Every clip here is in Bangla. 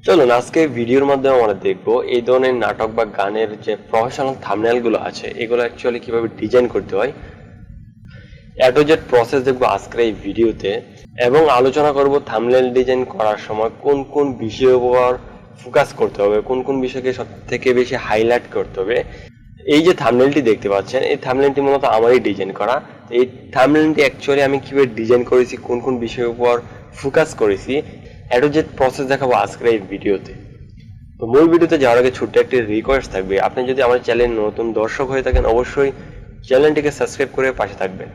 চলুন আজকে ভিডিওর মাধ্যমে আমরা দেখব এই ধরনের নাটক বা গানের যে প্রফেশনাল থাম্বনেল গুলো আছে এগুলো অ্যাকচুয়ালি কিভাবে ডিজাইন করতে হয়। এ টু জেড প্রসেস দেখবো আজকের এই ভিডিওতে এবং আলোচনা করব থাম্বনেল ডিজাইন করার সময় কোন কোন বিষয়ের উপর ফোকাস করতে হবে, কোন কোন বিষয়কে সবথেকে বেশি হাইলাইট করতে হবে। এই যে থাম্বনেলটি দেখতে পাচ্ছেন, এই থাম্বনেলটি মূলত আমারই ডিজাইন করা। এই থাম্বনেলটি অ্যাকচুয়ালি আমি কিভাবে ডিজাইন করেছি, কোন কোন বিষয়ের উপর ফোকাস করেছি, এ টু জেড প্রসেস দেখাবো আজকের এই ভিডিওতে। তো মূল ভিডিওতে যাওয়ার আগে ছোট্ট একটি রিকোয়েস্ট থাকবে, আপনি যদি আমার চ্যানেল নতুন দর্শক হয়ে থাকেন অবশ্যই চ্যানেলটিকে সাবস্ক্রাইব করে পাশে থাকবেন।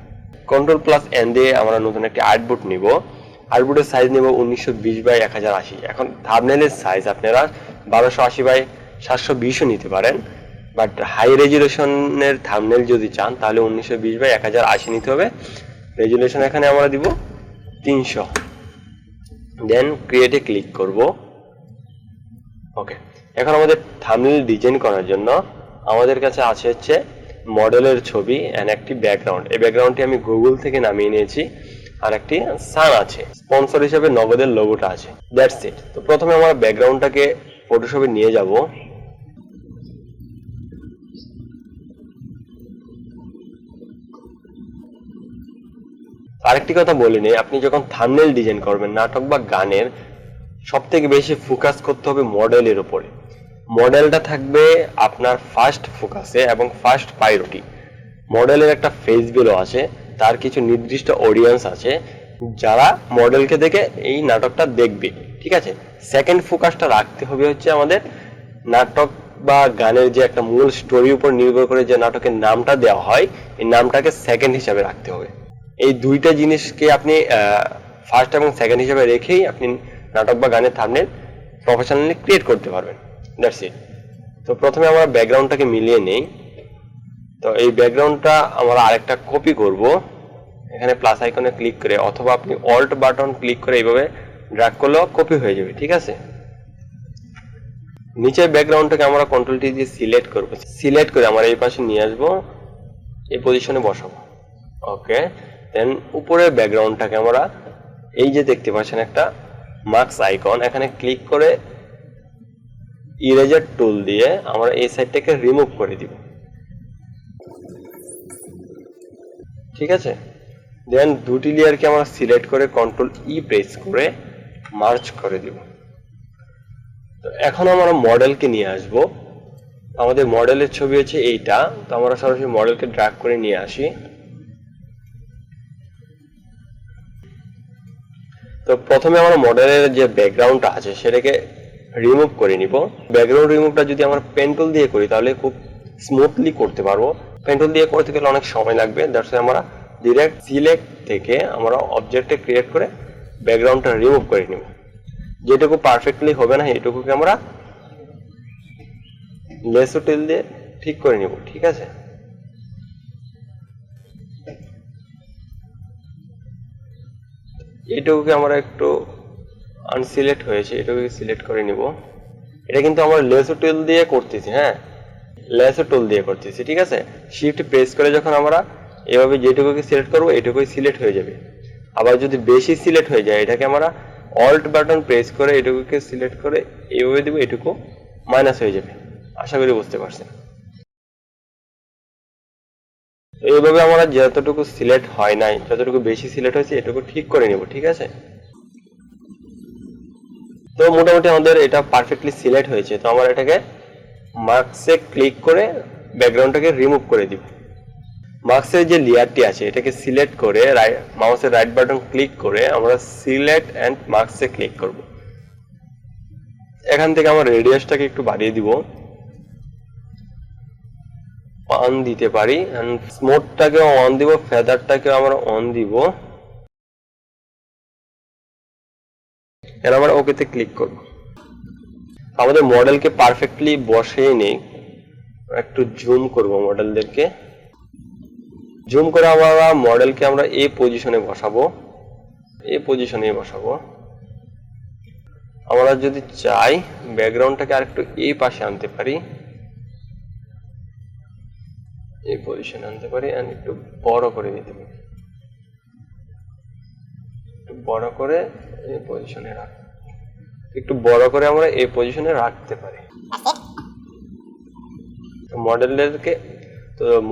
Ctrl+N দিয়ে আমরা নতুন একটি আর্টবোর্ড নিব। আর্টবোর্ডের সাইজ নেব 1920x1080। এখন থাম্বনেলের সাইজ আপনারা 1280x720ও নিতে পারেন, বাট হাই রেজুলেশনের থাম্বনেল যদি চান তাহলে 1920x1080 নিতে হবে। রেজুলেশন এখানে আমরা দিব 300, দেন ক্রিয়েটে ক্লিক করব। ওকে, এখন আমাদের থাম্বনেল ডিজাইন করার জন্য আমাদের কাছে আছে হচ্ছে মডেলের ছবি এন্ড একটি ব্যাকগ্রাউন্ড। এই ব্যাকগ্রাউন্ডটি আমি গুগল থেকে নামিয়ে নিয়েছি, আর একটি সান আছে, স্পন্সর হিসেবে নগদের লোগোটা আছে। That's it. তো প্রথমে আমরা ব্যাকগ্রাউন্ডটাকে ফটোশপে নিয়ে যাব। আরেকটি কথা বলে নেই, আপনি যখন থাম্বনেল ডিজাইন করবেন নাটক বা গানের, সব থেকে বেশি ফোকাস করতে হবে মডেলের উপরে। মডেলটা থাকবে আপনার ফার্স্ট ফোকাসে এবং ফার্স্ট প্রায়োরিটি। মডেলের একটা ফেস ভ্যালু আছে, তার কিছু নির্দিষ্ট অডিয়েন্স আছে যারা মডেলকে দেখে এই নাটকটা দেখবে, ঠিক আছে। সেকেন্ড ফোকাসটা রাখতে হবে হচ্ছে আমাদের নাটক বা গানের যে একটা মূল স্টোরির উপর নির্ভর করে যে নাটকের নামটা দেওয়া হয়, এই নামটাকে সেকেন্ড হিসাবে রাখতে হবে। এই দুইটা জিনিসকে আপনি ফার্স্ট এবং সেকেন্ড হিসাবে রেখেই আপনি নাটক বা গানের থাম্বনেল প্রফেশনালি ক্রিয়েট করতে পারবেন। That's it. তো প্রথমে আমরা ব্যাকগ্রাউন্ডটাকে মিলিয়ে নেই। তো এই ব্যাকগ্রাউন্ডটা আমরা আরেকটা কপি করব। এখানে প্লাস আইকনে ক্লিক করে অথবা আপনি অল্ট বাটন ক্লিক করে এইভাবে ড্র্যাগ করলেও কপি হয়ে যাবে, ঠিক আছে। নিচের ব্যাকগ্রাউন্ডটাকে আমরা কন্ট্রোল টি দিয়ে সিলেক্ট করব। সিলেক্ট করে আমরা এই পাশে নিয়ে আসবো, এই পজিশনে বসাবো। ওকে, দেন উপরের ব্যাকগ্রাউন্ডটাকে আমরা এই যে দেখতে পাচ্ছেন একটা মার্কস আইকন, এখানে ক্লিক করে ইরেজার টুল দিয়ে আমরা এই সাইডটাকে রিমুভ করে দিব, ঠিক আছে। দেন দুটি লেয়ারকে আমরা সিলেক্ট করে কন্ট্রোল ই প্রেস করে মার্জ করে দিব। তো এখন আমরা মডেলকে নিয়ে আসব। আমাদের মডেলের ছবি হচ্ছে এইটা, তো আমরা সরাসরি মডেলকে ড্র্যাগ করে নিয়ে আসি। তো প্রথমে আমরা মডেলের যে ব্যাকগ্রাউন্ডটা আছে সেটাকে রিমুভ করে নিব। ব্যাকগ্রাউন্ড রিমুভটা যদি আমরা পেন টুল দিয়ে করি তাহলে খুব স্মুথলি করতে পারবো। পেন টুল দিয়ে করতে গেলে অনেক সময় লাগবে, দ্যাটস আমরা ডিরেক্ট সিলেক্ট থেকে আমরা অবজেক্টে ক্রিয়েট করে ব্যাকগ্রাউন্ডটা রিমুভ করে নিব। যেটুকু পারফেক্টলি হবে না এটুকুকে আমরা লেসো টুল দিয়ে ঠিক করে নিব, ঠিক আছে। এটুকুকে আমরা একটু আনসিলেক্ট হয়েছে, এটুকুকে সিলেক্ট করে নিব। এটা কিন্তু আমরা লেসো টুল দিয়ে করতেছি, হ্যাঁ, লেসো টুল দিয়ে করতেছি, ঠিক আছে। শিফট প্রেস করে যখন আমরা এভাবে যেটুকুকে সিলেক্ট করব এটুকুই সিলেক্ট হয়ে যাবে। আবার যদি বেশি সিলেক্ট হয়ে যায় এটাকে আমরা অল্ট বাটন প্রেস করে এটুকুকে সিলেক্ট করে এইভাবে দেবো, এটুকু মাইনাস হয়ে যাবে। আশা করি বুঝতে পারছেন। এইভাবে আমরা যতটুকু সিলেক্ট হয় নাই, যতটুকু বেশি সিলেক্ট হয়েছে এটুকু ঠিক করে নেব, ঠিক আছে। তো মোটামুটি আমাদের এটা পারফেক্টলি সিলেক্ট হয়েছে। তো আমরা এটাকে মার্কসে ক্লিক করে ব্যাকগ্রাউন্ডটাকে রিমুভ করে দিব। মার্কসের যে লেয়ারটি আছে এটাকে সিলেক্ট করে মাউসের রাইট বাটন ক্লিক করে আমরা সিলেক্ট এন্ড মার্কসে ক্লিক করব। এখান থেকে আমরা রেডিয়াসটাকে একটু বাড়িয়ে দিব, অন দিতে পারি, এন্ড স্মুথটাকেও অন দিব, ফেদারটাকেও আমরা অন দিব। এর আমরা ওকেতে ক্লিক করব। আমাদের মডেলকে পারফেক্টলি বসিয়ে নেই, একটু জুম করব মডেলদেরকে। জুম করে আমরা মডেলকে আমরা এই পজিশনে বসাবো, এই পজিশনে বসাবো। আমরা যদি চাই ব্যাকগ্রাউন্ডটাকে আরেকটু এই পাশে আনতে পারি, এই পজিশনে আনতে পারি, এন্ড একটু বড় করে দিতে পারি, একটু বড় করে এই পজিশনে রাখবো। একটু বড় করে আমরা এই পজিশনে রাখতে পারি।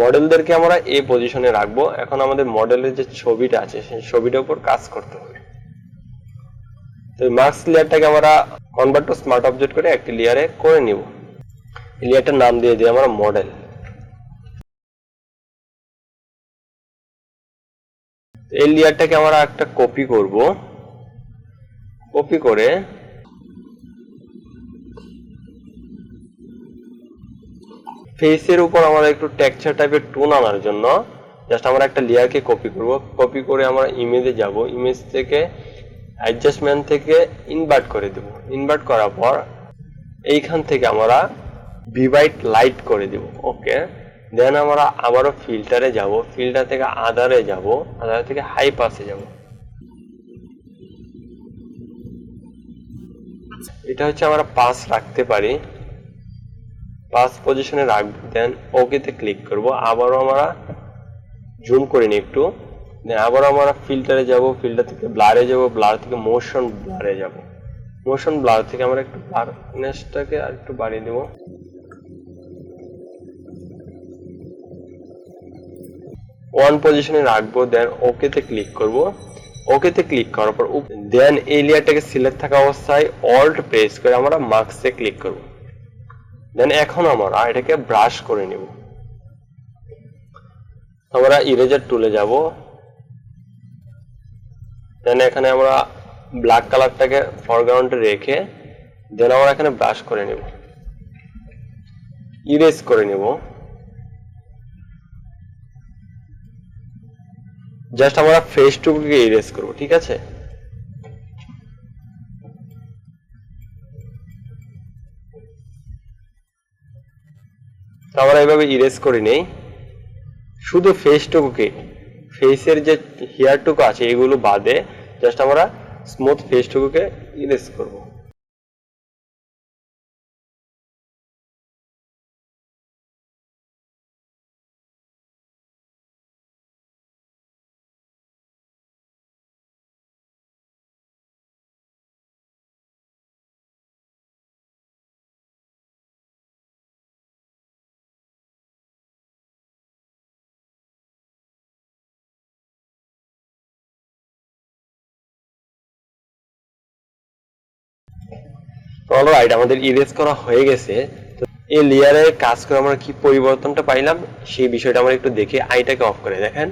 মডেলদেরকে আমরা এই পজিশনে রাখবো। এখন আমাদের মডেলের যে ছবিটা আছে সেই ছবিটার উপর কাজ করতে হবে। তো মাস্ক লেয়ারটাকে আমরা কনভার্ট টু স্মার্ট অবজেক্ট করে একটি লেয়ারে করে নিব। এই লেয়ারটার নাম দিয়ে দিই আমরা মডেল। এই লেয়ারটাকে আমরা একটা কপি করব। কপি করে ফেসের উপর আমরা একটু টেক্সচার টাইপের টোন আনার জন্য জাস্ট আমরা একটা লেয়ারকে কপি করব। কপি করে আমরা ইমেজে যাব। ইমেজ থেকে অ্যাডজাস্টমেন্ট থেকে ইনভার্ট করে দেব। ইনভার্ট করার পর এইখান থেকে আমরা বিভাইড লাইট করে দেব। ওকে, দেন আমরা আবারও ফিল্টারে যাব। ফিল্টার থেকে আদারে যাব। আদার থেকে হাই পাসে যাব। এটা হচ্ছে আমরা পাস রাখতে পারি। পাস পজিশনে রাখবো, দেন ওকেতে ক্লিক করব। আবারও আমরা জুম করে নিই একটু। দেন আবারও আমরা ফিল্টারে যাব। ফিল্টার থেকে ব্লারে যাব। ব্লার থেকে মোশন ব্লারে যাব। মোশন ব্লার থেকে আমরা একটু ব্লারনেসটাকে আর একটু বাড়িয়ে দেব। ওয়ান পজিশনে রাখবো, দেন ওকেতে ক্লিক করব। ওকেতে ক্লিক করার পর দেন এই লেয়ারটাকে সিলেক্ট থাকা অবস্থায় অল্ট প্রেস করে আমরা মার্কসে ক্লিক করব। দেন এখন আমরা এটাকে ব্রাশ করে নিব। আমরা ইরেজার টুলে যাব। দেন এখানে আমরা ব্ল্যাক কালারটাকে ফরগ্রাউন্ডে রেখে দেন আমরা এখানে ব্রাশ করে নিব, ইরেজ করে নিব। জাস্ট আমরা ফেসটুকুকে ইরেজ করব, ঠিক আছে? আমরা এইভাবে ইরেজ করে নেই। শুধু ফেসটুকুকে, ফেসের যে হেয়ারটুকু আছে এগুলো বাদে জাস্ট আমরা স্মুথ ফেসটুকুকে ইরেজ করব। অলরাইট, আমাদের ইরেজ করা হয়ে গেছে। তো এই লেয়ারে কাজ করে আমরা কি পরিবর্তনটা পাইলাম সেই বিষয়টা আমরা একটু দেখি। আইটাকে অফ করে দেখেন,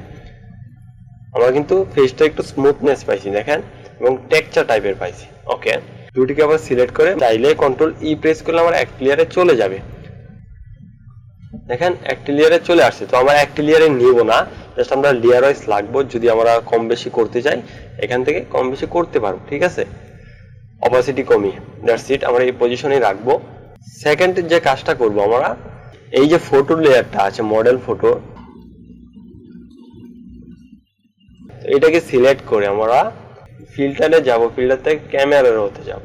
আমরা কিন্তু ফেসটা একটু স্মুথনেস পাইছি দেখেন, এবং টেক্সচার টাইপের পাইছি। ওকে, দুটিকে আবার সিলেক্ট করে চাইলে কন্ট্রোল ই প্রেস করলে আমরা একটা লেয়ারে চলে যাবে। দেখেন একটা লেয়ারে চলে আসছে। তো আমরা একটা লেয়ারে নিব না, জাস্ট আমরা লেয়ার ওয়াইজ লাগবো। যদি আমরা কম বেশি করতে চাই এখান থেকে কম বেশি করতে পারবো, ঠিক আছে? অপাসিটি কমিয়ে দ্যাটস ইট, আমরা এই পজিশনে রাখবো। সেকেন্ড যে কাজটা করব, আমরা এই যে ফটো লেয়ারটা আছে মডেল ফটো, এটাকে সিলেক্ট করে আমরা ফিল্টারে যাব। ফিল্টার থেকে ক্যামেরার হতে যাব।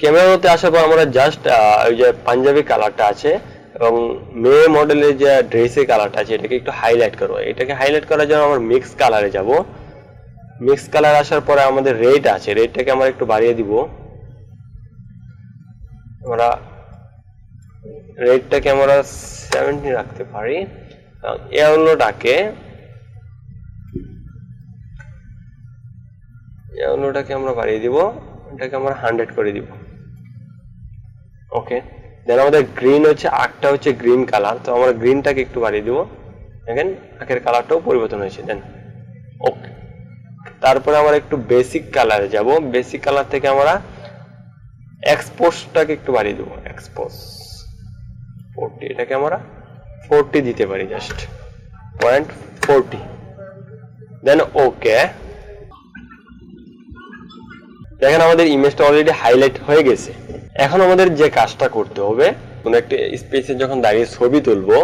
ক্যামেরার হতে আসার পর আমরা জাস্ট ওই যে পাঞ্জাবি কালারটা আছে এবং মেয়ে মডেলের যে ড্রেসের কালারটা আছে এটাকে একটু হাইলাইট করবো। এটাকে হাইলাইট করার জন্য আমরা মিক্স কালারে যাব। মিক্স কালার আসার পরে আমাদের রেড আছে, রেডটাকে আমরা একটু বাড়িয়ে দিব। আমরা রেডটাকে আমরা 70 রাখতে পারি। ইয়েলোটাকে আমরা বাড়িয়ে দিব, এটাকে আমরা 100 করে দিব। ওকে, দেন আমাদের গ্রিন হচ্ছে, আঁকটা হচ্ছে গ্রিন কালার, তো আমরা গ্রিনটাকে একটু বাড়িয়ে দিব। দেখেন আঁকের কালারটাও পরিবর্তন হয়েছে। দেন ওকে, তারপরে আমরা একটু বেসিক কালারে যাব। বেসিক কালার থেকে আমরা এক্সপোজটাকে একটু বাড়িয়ে দেবো। এক্সপোজ 40, এটাকে আমরা 40 দিতে পারি, জাস্ট 0.40। দেন ওকে, দেখেন আমাদের ইমেজটা অলরেডি হাইলাইট হয়ে গেছে। এখন আমাদের যে কাজটা করতে হবে, কোনো একটা স্পেসে যখন দাঁড়িয়ে ছবি তুলবো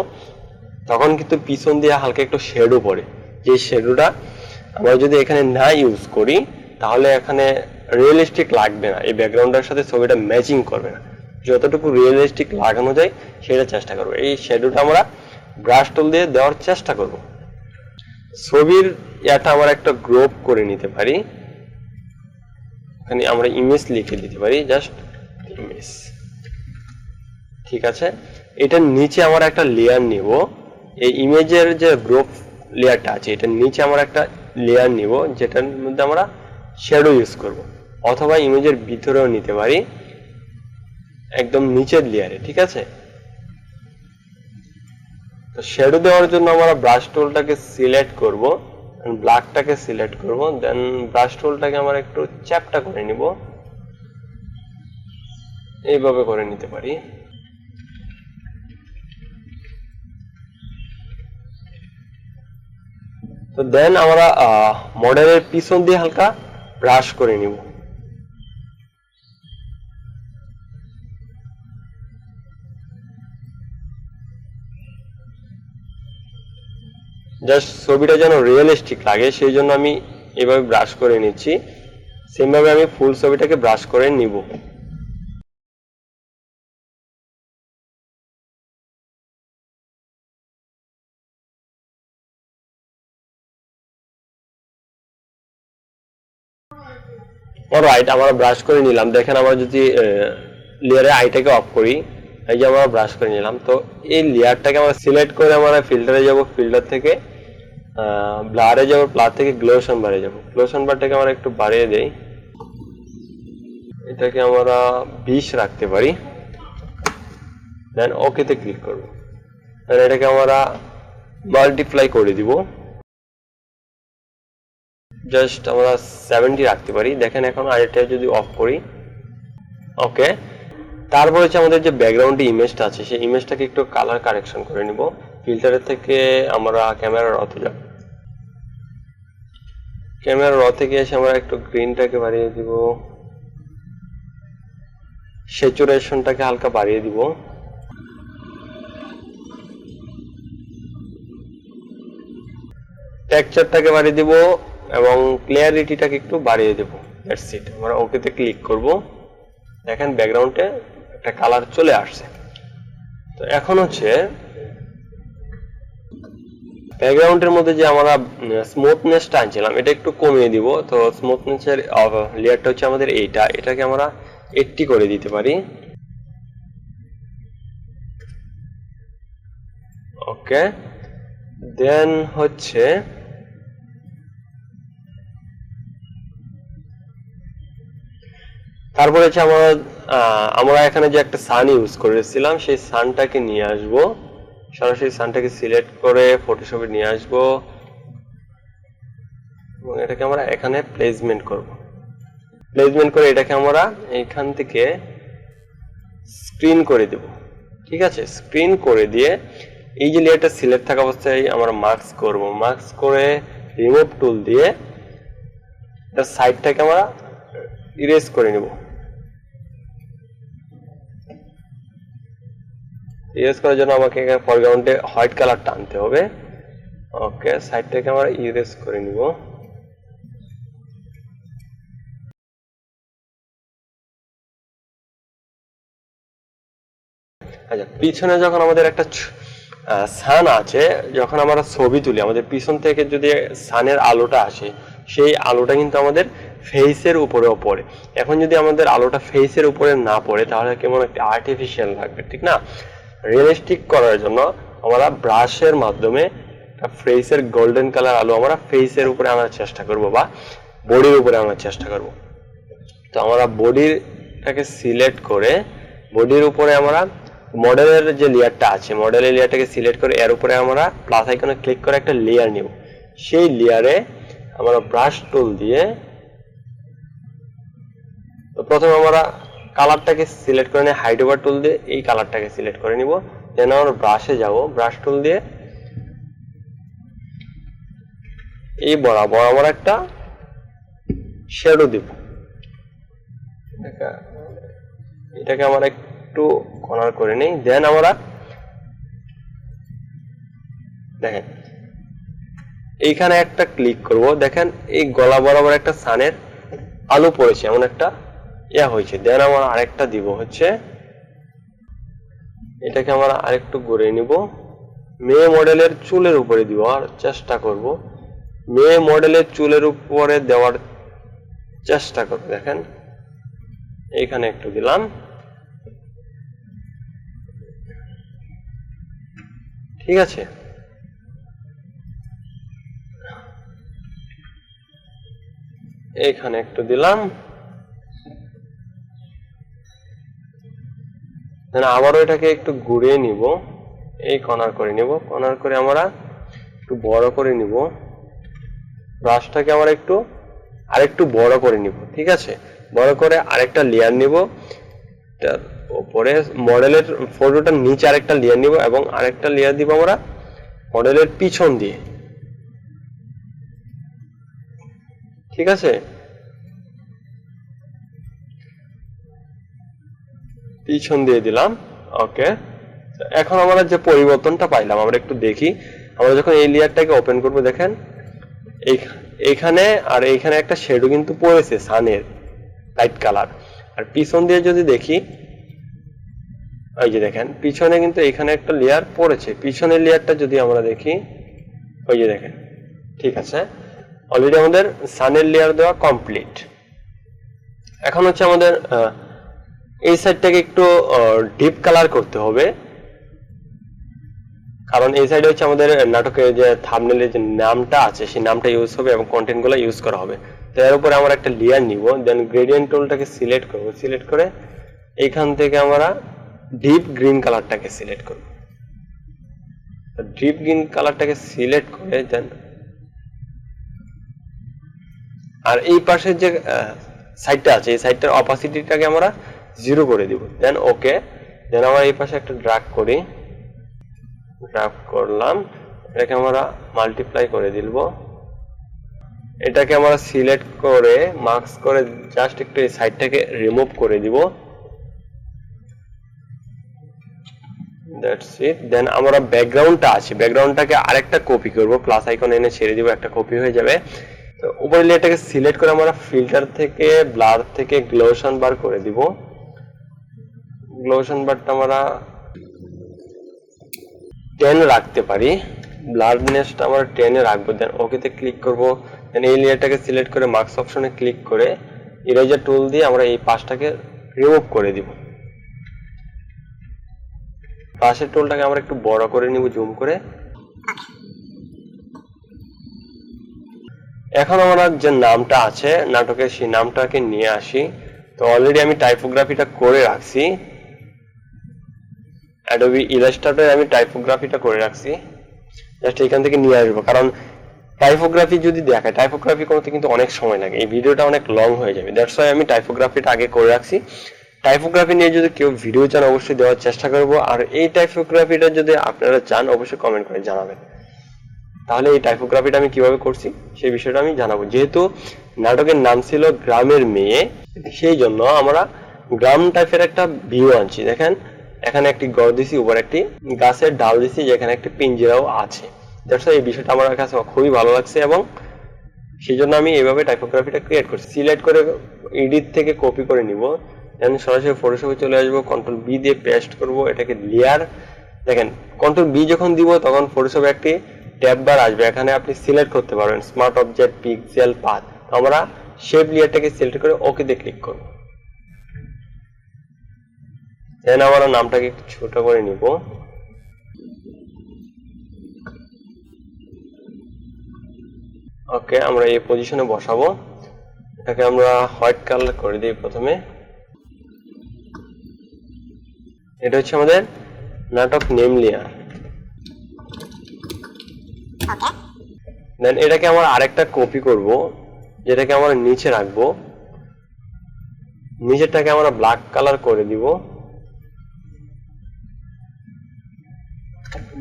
তখন কিন্তু পিছন দিয়ে হালকা একটু শেডো পড়ে। যে শেডোটা আমরা যদি এখানে না ইউজ করি তাহলে এখানে রিয়েলিস্টিক লাগবে না, এই ব্যাকগ্রাউন্ডের সাথে ছবিটা ম্যাচিং করবে না। যতটুকু রিয়েলিস্টিক লাগানো যায় সেটা চেষ্টা করবো। এই শেডোটা আমরা ব্রাশ টুল দিয়ে দেওয়ার চেষ্টা করব। ছবির ইয়াটা আমরা একটা গ্রুপ করে নিতে পারি। এখানে আমরা ইমেজ লিখে দিতে পারি, জাস্ট ইমেজ। ঠিক আছে, এটার নিচে আমরা একটা লেয়ার নিব, এই ইমেজের যে গ্রুপ লেয়ারটা আছে এটার নিচে আমরা একটা লেয়ার নিব যেটার মধ্যে আমরা শ্যাডো ইউজ করব, অথবা ইমেজের ভিতরেও নিতে পারি, একদম নিচের লেয়ারে। ঠিক আছে, তো শ্যাডো দেওয়ার জন্য আমরা ব্রাশ টুলটাকে সিলেক্ট করব, ব্ল্যাকটাকে সিলেক্ট করব, দেন ব্রাশ টুলটাকে আমরা একটু চ্যাপটা করে নিব, এইভাবে করে নিতে পারি। তো দেন আমরা মডেলের পিছন দিয়ে হালকা ব্রাশ করে নিব। জাস্ট ছবিটা যেন রিয়েলিস্টিক লাগে সেই জন্য আমি এভাবে ব্রাশ করে নিচ্ছি, সেম ভাবে আমি ফুল ছবিটাকে ব্রাশ করে নিব। অলরাইট, আমরা ব্রাশ করে নিলাম। দেখেন আমরা যদি লেয়ারে আইটাকে অফ করি, এই যে আমরা ব্রাশ করে নিলাম। তো এই লেয়ারটাকে আমরা সিলেক্ট করে আমরা ফিল্টারে যাব, ফিল্টার থেকে ব্লারে যাব, ব্লার থেকে গ্লোশন বারে যাব। গ্লোশন বারটাকে আমরা একটু বাড়িয়ে দেই, এটাকে আমরা 20 রাখতে পারি, দেন ওকেতে ক্লিক করব। দেন এটাকে আমরা মাল্টিপ্লাই করে দিব, জাস্ট আমরা 70 রাখতে পারি। দেখেন এখন আইটা যদি অফ করি, ওকে। তারপর হচ্ছে আমাদের যে ব্যাকগ্রাউন্ডে ইমেজটা আছে সেই ইমেজটাকে একটু কালার কারেকশন করে নিব। ফিল্টারের থেকে আমরা ক্যামেরা রতে যাব, ক্যামেরা র থেকে এসে আমরা একটু গ্রিনটাকে বাড়িয়ে দিব, স্যাচুরেশনটাকে হালকা বাড়িয়ে দিব, টেক্সচারটাকে বাড়িয়ে দিব এবং ক্লিয়ারিটিটাকে একটু বাড়িয়ে দেব। That's it. আমরা ওকেতে ক্লিক করব। দেখেন ব্যাকগ্রাউন্ডে একটা কালার চলে আসছে। তো এখন হচ্ছে ব্যাকগ্রাউন্ডের মধ্যে যে আমরা স্মুথনেসটা আনছিলাম এটা একটু কমিয়ে দিব। তো স্মুথনেসের লেয়ারটা হচ্ছে আমাদের এইটা, এটাকে আমরা 80 করে দিতে পারি। ওকে, দেন হচ্ছে তারপরে হচ্ছে আমরা এখানে যে একটা সান ইউজ করেছিলাম সেই সানটাকে নিয়ে আসব, সরাসরি সানটাকে সিলেক্ট করে ফটোশপে নিয়ে আসব এবং এটাকে আমরা এখানে প্লেসমেন্ট করব। প্লেসমেন্ট করে এটাকে আমরা এইখান থেকে স্ক্রিন করে দেব। ঠিক আছে, স্ক্রিন করে দিয়ে এই যে লেয়ারটা সিলেক্ট থাকা অবস্থায় আমরা মার্কস করব, মার্কস করে রিমুভ টুল দিয়ে এর সাইডটাকে আমরা ইরেজ করে নেব। ইরেজ করার জন্য আমাকে ফরগ্রাউন্ডে হোয়াইট কালারটা আনতে হবে। ওকে, সাইডটাকে আমরা ইরেজ করে নিব। আচ্ছা, পিছনে যখন আমাদের একটা সান আছে, যখন আমরা ছবি তুলি আমাদের পিছন থেকে যদি সানের আলোটা আসে সেই আলোটা কিন্তু আমাদের ফেসের উপরেও পড়ে। এখন যদি আমাদের আলোটা ফেসের উপরে না পড়ে তাহলে কেমন একটা আর্টিফিশিয়াল লাগবে, ঠিক না? রিয়েলিস্টিক করার জন্য আমরা ব্রাশের মাধ্যমে ফেসের গোল্ডেন কালার আলো আমরা ফেসের উপরে আনার চেষ্টা করব বা বডির উপরে আনার চেষ্টা করব। তো আমরা বডিটাকে সিলেক্ট করে বডির উপরে আমরা মডেলের যে লেয়ারটা আছে মডেলের লেয়ারটাকে সিলেক্ট করে এর উপরে আমরা প্লাস আইকনে ক্লিক করে একটা লেয়ার নিব। সেই লেয়ারে আমরা ব্রাশ টুল দিয়ে তো প্রথমে আমরা কালারটাকে সিলেক্ট করে নিয়ে হাইড ওভার টুল দিয়ে এই কালারটাকে সিলেক্ট করে নিব। দেন আমরা ব্রাশে যাব, ব্রাশ টুল দিয়ে এই বরাবর আমরা একটা শ্যাডো দিব। এটাকে আমরা একটু কর্নার করে নেই। দেন আমরা দেখেন এইখানে একটা ক্লিক করব। দেখেন এই গলা বরাবর একটা সানের আলো পড়েছে, এমন একটা হয়েছে। দেন আমরা আরেকটা দিব হচ্ছে এটাকে আমরা আরেকটু ঘুরিয়ে নিব, মেয়ে মডেলের চুলের উপরে দেওয়ার চেষ্টা করব। মেয়ে মডেলের চুলের উপরে দেওয়ার চেষ্টা করব। দেখেন এইখানে একটু দিলাম, ঠিক আছে। এইখানে একটু দিলাম, আবারও এটাকে একটু ঘুরিয়ে নিব, এই কর্নার করে নিব, কর্নার করে আমরা একটু বড় করে নিব, ব্রাশটাকে আমরা আরেকটু বড় করে নিব, ঠিক আছে। বড় করে আরেকটা লেয়ার নিব, তার উপরে মডেলের ফটোটার নিচে আরেকটা লেয়ার নিব এবং আরেকটা লেয়ার দিব আমরা মডেলের পিছন দিয়ে, ঠিক আছে। পিছন দিয়ে দিলাম, ওকে। এখন আমরা যে পরিবর্তনটা পাইলাম আমরা একটু দেখি। আমরা যখন এই লেয়ারটাকে ওপেন করব, দেখেন এইখানে আর এইখানে একটা শ্যাডো কিন্তু পড়েছে সানের লাইট কালার। আর পিছন দিয়ে যদি দেখি, ওই যে দেখেন পিছনে কিন্তু এখানে একটা লেয়ার পড়েছে, পিছনের লেয়ারটা যদি আমরা দেখি, ওই যে দেখেন, ঠিক আছে। অলরেডি আমাদের সানের লেয়ার দেওয়া কমপ্লিট। এখন হচ্ছে আমাদের এই সাইডটাকে একটু ডিপ কালার করতে হবে, কারণ এই সাইডে হচ্ছে আমাদের নাটকের যে থাম্বনেলের যে নামটা আছে সেই নামটা ইউজ হবে এবং কন্টেন্টগুলো ইউজ করা হবে। তো এর উপরে আমরা একটা লেয়ার নিব, দেন গ্রেডিয়েন্ট টুলটাকে সিলেক্ট করব, সিলেক্ট করে এইখান থেকে আমরা ডিপ গ্রিন কালারটাকে সিলেক্ট করব। ডিপ গ্রিন কালারটাকে সিলেক্ট করে দেন আর এই পাশের যে সাইডটা আছে এই সাইডটার অপাসিটিটাকে আমরা 0 করে দিব, দেন ওকে। দেন আমরা এই পাশে একটা ড্র্যাগ করি, ড্র্যাগ করলাম, এটাকে আমরা মাল্টিপ্লাই করে দিব, এটাকে আমরা সিলেক্ট করে মার্কস করে জাস্ট একটু এই সাইডটাকে রিমুভ করে দিব, দ্যাটস ইট। দেন আমরা ব্যাকগ্রাউন্ডটা আছে, ব্যাকগ্রাউন্ডটাকে আরেকটা কপি করব, প্লাস আইকন এনে ছেড়ে দিব, একটা কপি হয়ে যাবে। তো উপরের লেয়ারটাকে সিলেক্ট করে আমরা ফিল্টার থেকে ব্লার থেকে গ্লোশন বার করে দিব, গ্লোশন বারটা আমরা 10 রাখতে পারি, ব্লারনেসটা আমরা 10 এ রাখবো, দেন ওকেতে ক্লিক করব। দেন এই লেয়ারটাকে সিলেক্ট করে মার্কস অপশনে ক্লিক করে ইরেজার টুল দিয়ে আমরা এই পাশটাকে রিমুভ করে দিব। পাশের টুলটাকে আমরা একটু বড় করে নিব, জুম করে। এখন আমরা যে নামটা আছে নাটকের সেই নামটাকে নিয়ে আসি। তো অলরেডি আমি টাইপোগ্রাফিটা করে রাখছি, অ্যাডোবি ইলাস্ট্রেটরে আমি টাইপোগ্রাফিটা করে রাখছি, জাস্ট এখান থেকে নিয়ে আসবো। কারণ টাইপোগ্রাফি যদি দেখায়, টাইপোগ্রাফি করতে কিন্তু অনেক সময় লাগে, এই ভিডিওটা অনেক লং হয়ে যাবে, দ্যাটস ওয়াই আমি টাইপোগ্রাফিটা আগে করে রাখছি। টাইপোগ্রাফি নিয়ে যদি কেউ ভিডিও চান অবশ্যই দেওয়ার চেষ্টা করব, আর এই টাইপোগ্রাফিটা যদি আপনারা চান অবশ্যই কমেন্ট করে জানাবেন, তাহলে এই টাইপোগ্রাফিটা আমি কিভাবে করছি সেই বিষয়টা আমি জানাবো। যেহেতু নাটকের নাম ছিল গ্রামের মেয়ে, সেই জন্য আমরা গ্রাম টাইপের একটা ভিউ আনছি। দেখেন এখানে একটি গড় দিছি, উপর একটি গাছের ডাল দিছি, যেখানে একটি পিঞ্জিরাও আছে। দ্যাটস ওয়াই এই বিষয়টা আমার কাছে খুবই ভালো লাগছে এবং সেই জন্য আমি এইভাবে টাইপোগ্রাফিটা ক্রিয়েট করছি। সিলেক্ট করে এডিট থেকে কপি করে নিব, দেন সরাসরি ফটোশপে চলে আসবো, কন্ট্রোল বি দিয়ে পেস্ট করব, এটাকে লেয়ার। দেখেন কন্ট্রোল বি যখন দিব তখন ফটোশপে একটি ট্যাব বার আসবে, এখানে আপনি সিলেক্ট করতে পারবেন স্মার্ট অবজেক্ট, পিক্সেল, পাথ। আমরা শেপ লেয়ারটাকে সিলেক্ট করে ওকে তে ক্লিক করব। দেন আমরা নামটাকে একটু ছোট করে নিব, ওকে। আমরা এই পজিশনে বসাবো, এটাকে আমরা হোয়াইট কালার করে দিই প্রথমে। এটা হচ্ছে আমাদের নাটক নেম লেয়ার। দেন এটাকে আমরা আরেকটা কপি করব, যেটাকে আমরা নিচে রাখবো, নিচেরটাকে আমরা ব্ল্যাক কালার করে দিব,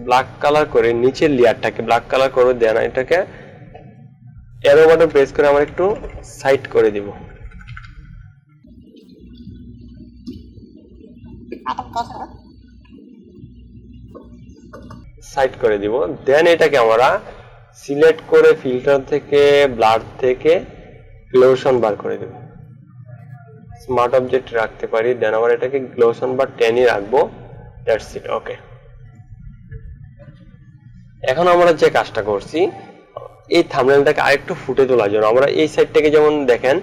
ব্ল্যাক কালার করে নিচের লেয়ারটাকে ব্ল্যাক কালার করে দেন এটাকে অ্যারো বাটন প্রেস করে আমরা একটু সাইড করে দিব, সাইড করে দিব। দেন এটাকে আমরা সিলেক্ট করে ফিল্টার থেকে ব্লার থেকে গ্লোশন বার করে দেব, স্মার্ট অবজেক্ট রাখতে পারি। দেন আমরা এটাকে গ্লোশন বার 10 রাখবো, দ্যাটস ইট, ওকে। এখন আমরা যে কাজটা করছি, এই থাম্বনেলটাকে আরেকটু ফুটে তোলার জন্য আমরা এই সাইডটাকে যেমন দেখেন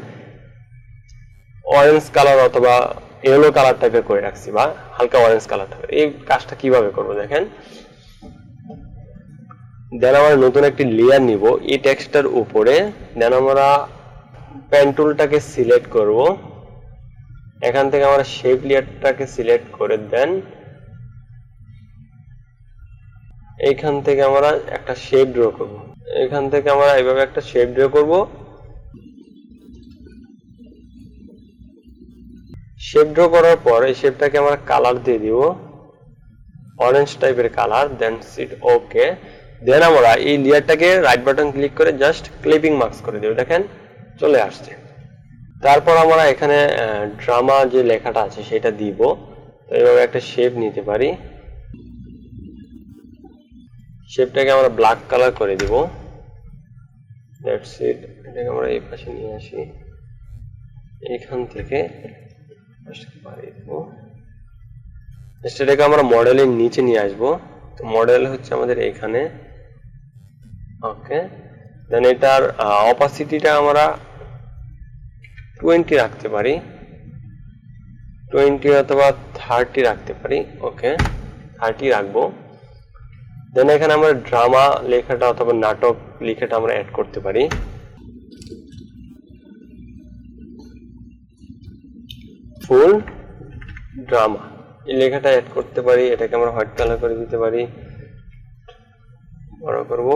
অরেঞ্জ কালার অথবা ইয়েলো কালার টাইপের করে রাখছি, বা হালকা অরেঞ্জ কালার টাইপের। এই কাজটা কিভাবে করব দেখেন। দেন আমরা নতুন একটি লেয়ার নিব এই টেক্সটটার উপরে। দেন আমরা পেন টুলটাকে সিলেক্ট করব। এখান থেকে আমরা শেপ লেয়ারটাকে সিলেক্ট করে দেন এইখান থেকে আমরা একটা শেপ ড্র করব। এখান থেকে আমরা এইভাবে একটা শেপ ড্র করব। শেপ ড্র করার পর এই শেপটাকে আমরা কালার দিয়ে দিব অরেঞ্জ টাইপের কালার। দেন সিট ওকে। দেন আমরা এই লেয়ারটাকে রাইট বাটন ক্লিক করে জাস্ট ক্লিপিং মার্কস করে দেব। দেখেন চলে আসছে। তারপর আমরা এখানে ড্রামা যে লেখাটা আছে সেটা দিব। তো এইভাবে একটা শেপ নিতে পারি। শেপটাকে আমরা ব্ল্যাক কালার করে দিব। That's it. এটাকে আমরা এই পাশে নিয়ে আসি। এখান থেকে এটাকে আমরা মডেলের নিচে নিয়ে আসব। তো মডেল হচ্ছে আমাদের এখানে। ওকে। দেন এটার অপাসিটিটা আমরা 20 রাখতে পারি, 20 অথবা 30 রাখতে পারি। ওকে, 30 রাখবো। দেন এখানে আমরা ড্রামা লেখাটা অথবা নাটক লেখাটা আমরা অ্যাড করতে পারি। ফুল ড্রামা এই লেখাটা অ্যাড করতে পারি। এটাকে আমরা হোয়াইট কালার করে দিতে পারি, বড় করব।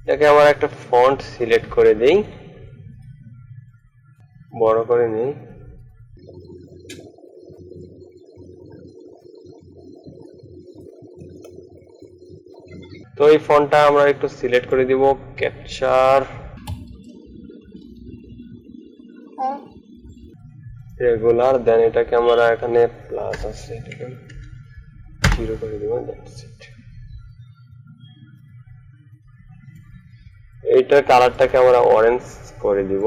এটাকে আমরা একটা ফন্ট সিলেক্ট করে দেই, বড় করে নেই। তো এই ফন্টটা আমরা একটু সিলেক্ট করে দিব, ক্যাপচার রেগুলার। দেন এটাকে আমরা এখানে প্লাস আছে এটাকে 0 করে দিব। That's it. এইটার কালারটাকে আমরা অরেঞ্জ করে দিব।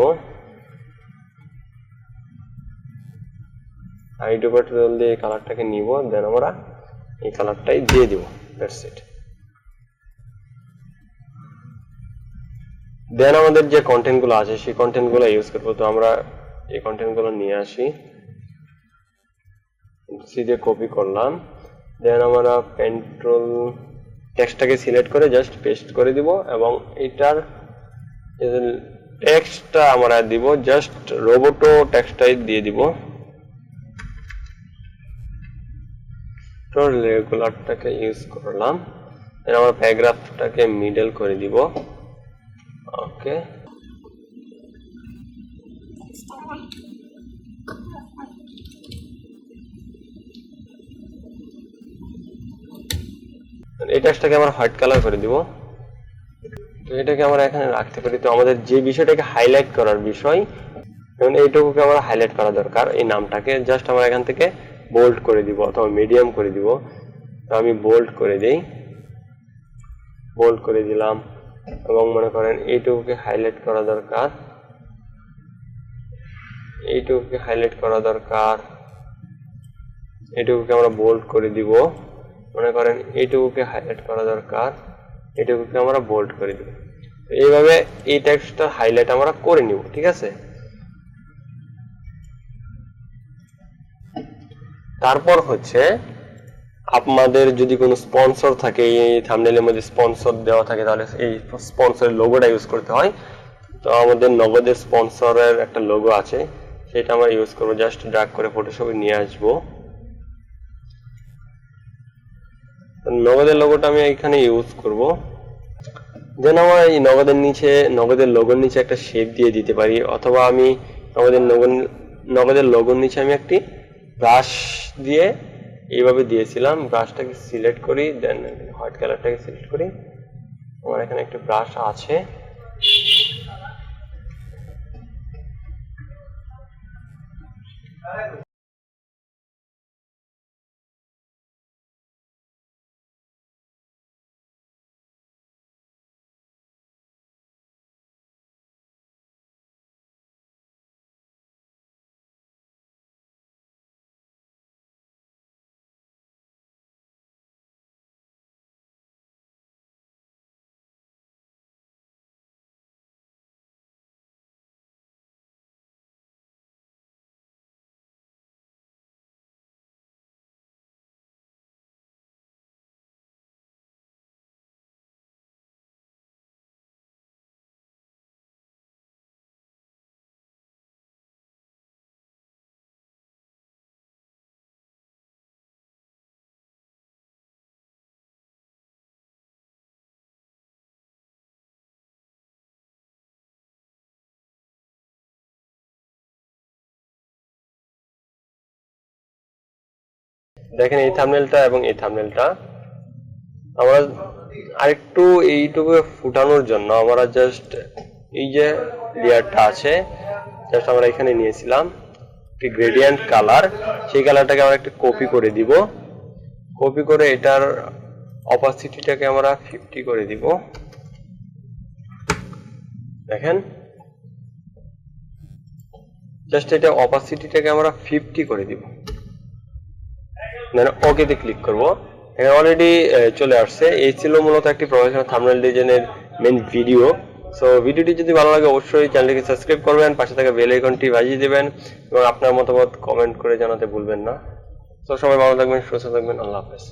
হাইড বাটন দিয়ে এই কালারটাকে নিব। দেন আমরা এই কালারটাই দিয়ে দিব। That's it. দেন আমাদের যে কন্টেন্ট গুলো আছে সেই কন্টেন্ট গুলো ইউজ করবো। তো আমরা এই কন্টেন্ট গুলো নিয়ে আসি, সিধে কপি করলাম। দেন আমরা কন্ট্রোল টেক্সটটাকে সিলেক্ট করে জাস্ট পেস্ট করে দিব এবং এটার টেক্সটটা আমরা দিব জাস্ট রোবোটো টেক্সটটাই দিয়ে দিব। তো রেগুলারটাকে ইউজ করলাম। দেন আমরা প্যারাগ্রাফটাকে মিডল করে দিব। ওকে। এই টেক্সটটাকে আমরা হোয়াইট কালার করে দিব। তো এটাকে আমরা এখানে রাখতে পারি। তো আমাদের যে বিষয়টাকে হাইলাইট করার বিষয়, যেমন এইটুকুকে আমরা হাইলাইট করা দরকার, এই নামটাকে জাস্ট আমরা এখান থেকে বোল্ড করে দিব অথবা মিডিয়াম করে দিব। তো আমি বোল্ড করে দেই, বোল্ড করে দিলাম। এবং মনে করেন এইটুকুকে হাইলাইট করা দরকার, এইটুকুকে হাইলাইট করা দরকার, এইটুকুকে আমরা বোল্ড করে দিব। মনে করেন এইটুকুকে হাইলাইট করা দরকার, এইটুকুকে আমরা বোল্ড করে দিব। এইভাবে এই টেক্সটটা হাইলাইট আমরা করে নিব। ঠিক আছে। তারপর হচ্ছে আপনাদের যদি কোনো স্পন্সর থাকে, এই থাম্বনেইলের মধ্যে স্পন্সর দেওয়া থাকে, তাহলে এই স্পন্সরের লোগোটা ইউজ করতে হয়। তো আমাদের নগদের স্পন্সরের একটা লোগো আছে, সেটা আমরা ইউজ করবো। জাস্ট ড্র্যাগ করে ফটোশপে নিয়ে আসবো। নগদের লোগোটা আমি এখানে ইউজ করব। দেন আমরা এই নগদের লোগোর নিচে একটা শেপ দিয়ে দিতে পারি, অথবা আমি নগদের লোগোর নিচে আমি একটি ব্রাশ দিয়ে এইভাবে দিয়েছিলাম। ব্রাশটাকে সিলেক্ট করি, দেন হোয়াইট কালারটাকে সিলেক্ট করি। আমার এখানে একটা ব্রাশ আছে। দেখেন এই থাম্বনেলটা এবং এই থাম্বনেলটা আমরা আরেকটু এইটুকু ফুটানোর জন্য আমরা জাস্ট এই যে লেয়ারটা আছে জাস্ট আমরা এখানে নিয়েছিলাম একটি গ্রেডিয়েন্ট কালার, সেই কালারটাকে আমরা একটু কপি করে দিব। কপি করে এটার অপাসিটিটাকে আমরা 50 করে দিব। দেখেন জাস্ট এটা অপাসিটিটাকে আমরা 50 করে দিব, দেন ওকে তে ক্লিক করব। এখানে অলরেডি চলে আসছে। এই ছিল মূলত একটি প্রফেশনাল থাম্বনেল ডিজাইনের মেইন ভিডিও। সো ভিডিওটি যদি ভালো লাগে অবশ্যই চ্যানেলটিকে সাবস্ক্রাইব করবেন, পাশে থাকা বেল আইকনটি বাজিয়ে দিবেন এবং আপনার মতামত কমেন্ট করে জানাতে ভুলবেন না। তো সবাই ভালো থাকবেন, সুস্থ থাকবেন, আল্লাহ হাফেজ।